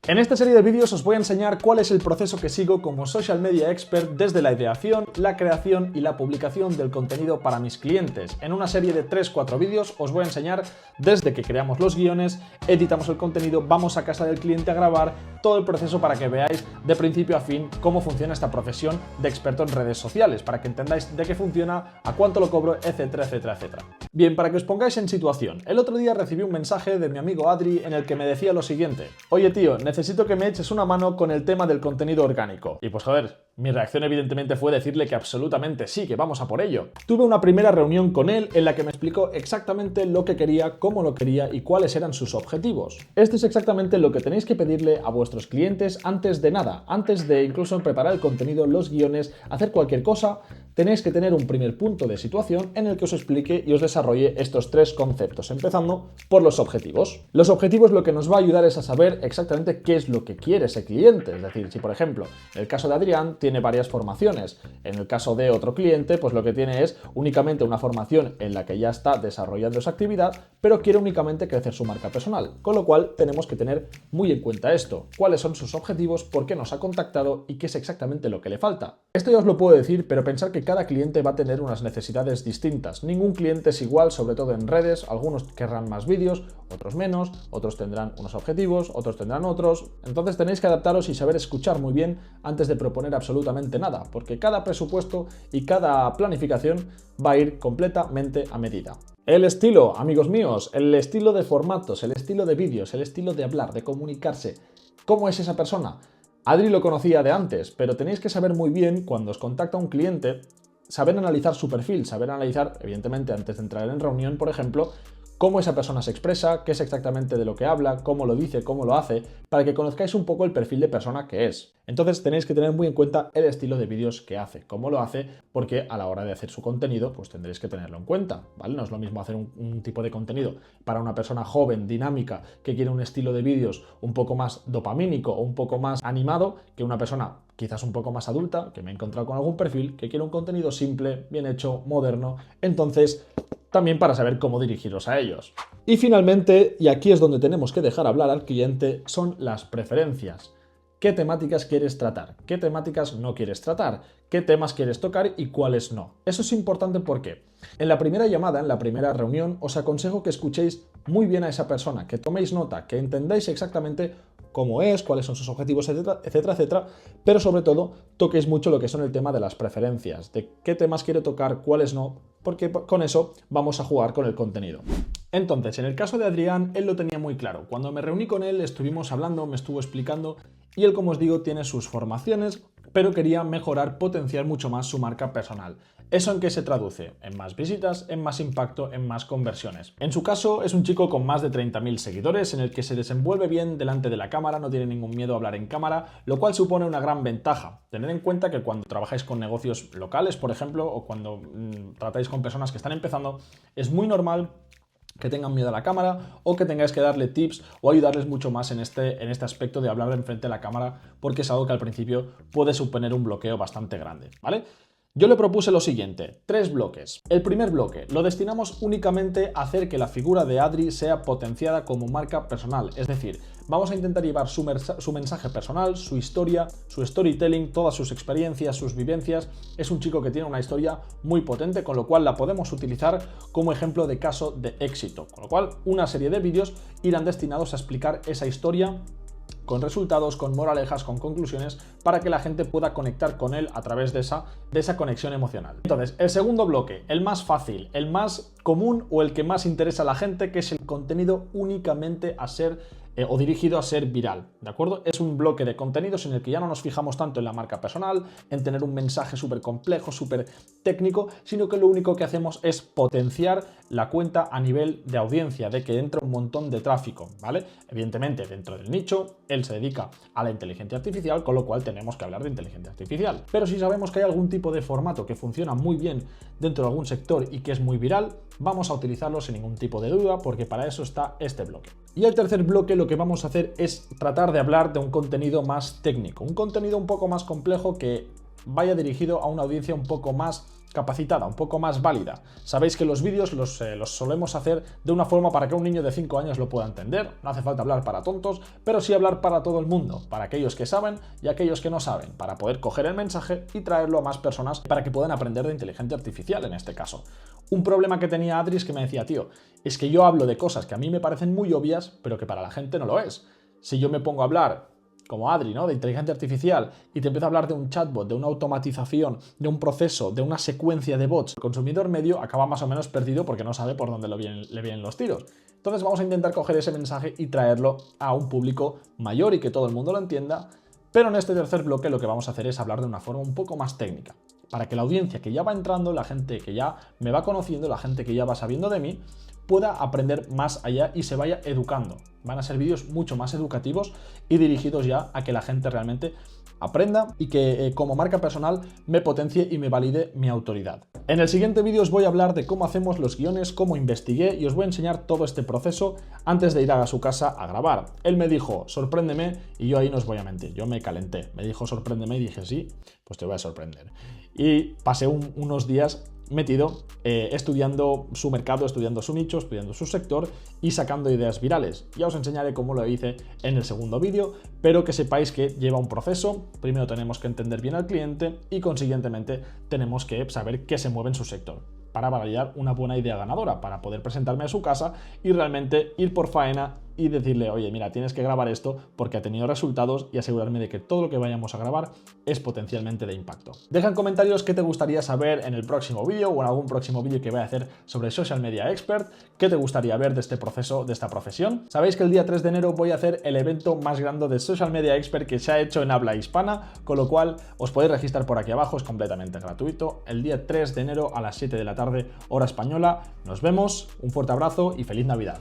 En esta serie de vídeos os voy a enseñar cuál es el proceso que sigo como social media expert desde la ideación, la creación y la publicación del contenido para mis clientes. En una serie de 3-4 vídeos os voy a enseñar desde que creamos los guiones, editamos el contenido, vamos a casa del cliente a grabar, todo el proceso para que veáis de principio a fin cómo funciona esta profesión de experto en redes sociales, para que entendáis de qué funciona, a cuánto lo cobro, etcétera, etcétera, etcétera. Bien, para que os pongáis en situación, el otro día recibí un mensaje de mi amigo Adri en el que me decía lo siguiente: oye tío, necesito que me eches una mano con el tema del contenido orgánico. Y pues joder, mi reacción evidentemente fue decirle que absolutamente sí, que vamos a por ello. Tuve una primera reunión con él en la que me explicó exactamente lo que quería, cómo lo quería y cuáles eran sus objetivos. Esto es exactamente lo que tenéis que pedirle a vuestros clientes antes de nada, antes de incluso preparar el contenido, los guiones, hacer cualquier cosa. Tenéis que tener un primer punto de situación en el que os explique y os desarrolle estos 3 conceptos, empezando por los objetivos. Los objetivos lo que nos va a ayudar es a saber exactamente qué es lo que quiere ese cliente. Es decir, si por ejemplo, en el caso de Adrián tiene varias formaciones, en el caso de otro cliente, pues lo que tiene es únicamente una formación en la que ya está desarrollando esa actividad, pero quiere únicamente crecer su marca personal. Con lo cual tenemos que tener muy en cuenta esto, cuáles son sus objetivos, por qué nos ha contactado y qué es exactamente lo que le falta. Esto ya os lo puedo decir, pero pensar que cada cliente va a tener unas necesidades distintas. Ningún cliente es igual, sobre todo en redes. Algunos querrán más vídeos, otros menos, otros tendrán unos objetivos, otros tendrán otros. Entonces tenéis que adaptaros y saber escuchar muy bien antes de proponer absolutamente nada, porque cada presupuesto y cada planificación va a ir completamente a medida. El estilo, amigos míos, el estilo de formatos, el estilo de vídeos, el estilo de hablar, de comunicarse. ¿Cómo es esa persona? Adri lo conocía de antes, pero tenéis que saber muy bien cuando os contacta un cliente, saber analizar su perfil, saber analizar, evidentemente antes de entrar en reunión, por ejemplo, cómo esa persona se expresa, qué es exactamente de lo que habla, cómo lo dice, cómo lo hace, para que conozcáis un poco el perfil de persona que es. Entonces tenéis que tener muy en cuenta el estilo de vídeos que hace, cómo lo hace, porque a la hora de hacer su contenido, pues tendréis que tenerlo en cuenta, ¿vale? No es lo mismo hacer un tipo de contenido para una persona joven, dinámica, que quiere un estilo de vídeos un poco más dopamínico o un poco más animado, que una persona quizás un poco más adulta, que me he encontrado con algún perfil, que quiere un contenido simple, bien hecho, moderno. Entonces, también para saber cómo dirigiros a ellos. Y finalmente, y aquí es donde tenemos que dejar hablar al cliente, son las preferencias. ¿Qué temáticas quieres tratar? ¿Qué temáticas no quieres tratar? ¿Qué temas quieres tocar y cuáles no? Eso es importante porque en la primera llamada, en la primera reunión, os aconsejo que escuchéis muy bien a esa persona, que toméis nota, que entendáis exactamente cómo es, cuáles son sus objetivos, etcétera, etcétera, etcétera, pero sobre todo toquéis mucho lo que son el tema de las preferencias, de qué temas quiere tocar, cuáles no, porque con eso vamos a jugar con el contenido. Entonces, en el caso de Adrián, él lo tenía muy claro. Cuando me reuní con él, estuvimos hablando, me estuvo explicando, y él, como os digo, tiene sus formaciones, pero quería mejorar, potenciar mucho más su marca personal. ¿Eso en qué se traduce? En más visitas, en más impacto, en más conversiones. En su caso, es un chico con más de 30.000 seguidores, en el que se desenvuelve bien delante de la cámara, no tiene ningún miedo a hablar en cámara, lo cual supone una gran ventaja. Tened en cuenta que cuando trabajáis con negocios locales, por ejemplo, o cuando tratáis con personas que están empezando, es muy normal que tengan miedo a la cámara o que tengáis que darle tips o ayudarles mucho más en este aspecto de hablar enfrente de la cámara, porque es algo que al principio puede suponer un bloqueo bastante grande, ¿vale? Yo le propuse lo siguiente, 3 bloques. El primer bloque lo destinamos únicamente a hacer que la figura de Adri sea potenciada como marca personal, es decir, vamos a intentar llevar su mensaje personal, su historia, su storytelling, todas sus experiencias, sus vivencias. Es un chico que tiene una historia muy potente, con lo cual la podemos utilizar como ejemplo de caso de éxito, con lo cual una serie de vídeos irán destinados a explicar esa historia con resultados, con moralejas, con conclusiones, para que la gente pueda conectar con él a través de esa conexión emocional. Entonces, el segundo bloque, el más fácil, el más común o el que más interesa a la gente, que es el contenido únicamente a ser o dirigido a ser viral, ¿de acuerdo? Es un bloque de contenidos en el que ya no nos fijamos tanto en la marca personal, en tener un mensaje súper complejo, súper técnico, sino que lo único que hacemos es potenciar la cuenta a nivel de audiencia, de que entra un montón de tráfico, ¿vale? Evidentemente, dentro del nicho, él se dedica a la inteligencia artificial, con lo cual tenemos que hablar de inteligencia artificial. Pero si sabemos que hay algún tipo de formato que funciona muy bien dentro de algún sector y que es muy viral, vamos a utilizarlo sin ningún tipo de duda, porque para eso está este bloque. Y el tercer bloque lo que vamos a hacer es tratar de hablar de un contenido más técnico, un contenido un poco más complejo que vaya dirigido a una audiencia un poco más capacitada, un poco más válida. Sabéis que los vídeos los solemos hacer de una forma para que un niño de 5 años lo pueda entender. No hace falta hablar para tontos, pero sí hablar para todo el mundo, para aquellos que saben y aquellos que no saben, para poder coger el mensaje y traerlo a más personas para que puedan aprender de inteligencia artificial en este caso. Un problema que tenía Adri es que me decía, tío, es que yo hablo de cosas que a mí me parecen muy obvias, pero que para la gente no lo es. Si yo me pongo a hablar como Adri, ¿no?, de inteligencia artificial, y te empiezo a hablar de un chatbot, de una automatización, de un proceso, de una secuencia de bots, el consumidor medio acaba más o menos perdido porque no sabe por dónde le vienen los tiros. Entonces vamos a intentar coger ese mensaje y traerlo a un público mayor y que todo el mundo lo entienda, pero en este tercer bloque lo que vamos a hacer es hablar de una forma un poco más técnica, para que la audiencia que ya va entrando, la gente que ya me va conociendo, la gente que ya va sabiendo de mí, pueda aprender más allá y se vaya educando. Van a ser vídeos mucho más educativos y dirigidos ya a que la gente realmente aprenda y que como marca personal me potencie y me valide mi autoridad. En el siguiente vídeo os voy a hablar de cómo hacemos los guiones, cómo investigué y os voy a enseñar todo este proceso antes de ir a su casa a grabar. Él me dijo, sorpréndeme, y yo ahí no os voy a mentir, yo me calenté. Me dijo, sorpréndeme, y dije, sí, pues te voy a sorprender. Y pasé unos días metido estudiando su mercado, estudiando su nicho, estudiando su sector y sacando ideas virales. Ya os enseñaré cómo lo hice en el segundo vídeo, pero que sepáis que lleva un proceso. Primero tenemos que entender bien al cliente y consiguientemente tenemos que saber qué se mueve en su sector para validar una buena idea ganadora, para poder presentarme a su casa y realmente ir por faena y decirle, oye, mira, tienes que grabar esto porque ha tenido resultados, y asegurarme de que todo lo que vayamos a grabar es potencialmente de impacto. Deja en comentarios qué te gustaría saber en el próximo vídeo o en algún próximo vídeo que voy a hacer sobre Social Media Expert, qué te gustaría ver de este proceso, de esta profesión. Sabéis que el día 3 de enero voy a hacer el evento más grande de Social Media Expert que se ha hecho en habla hispana, con lo cual os podéis registrar por aquí abajo, es completamente gratuito. El día 3 de enero a las 7 de la tarde, hora española. Nos vemos, un fuerte abrazo y feliz Navidad.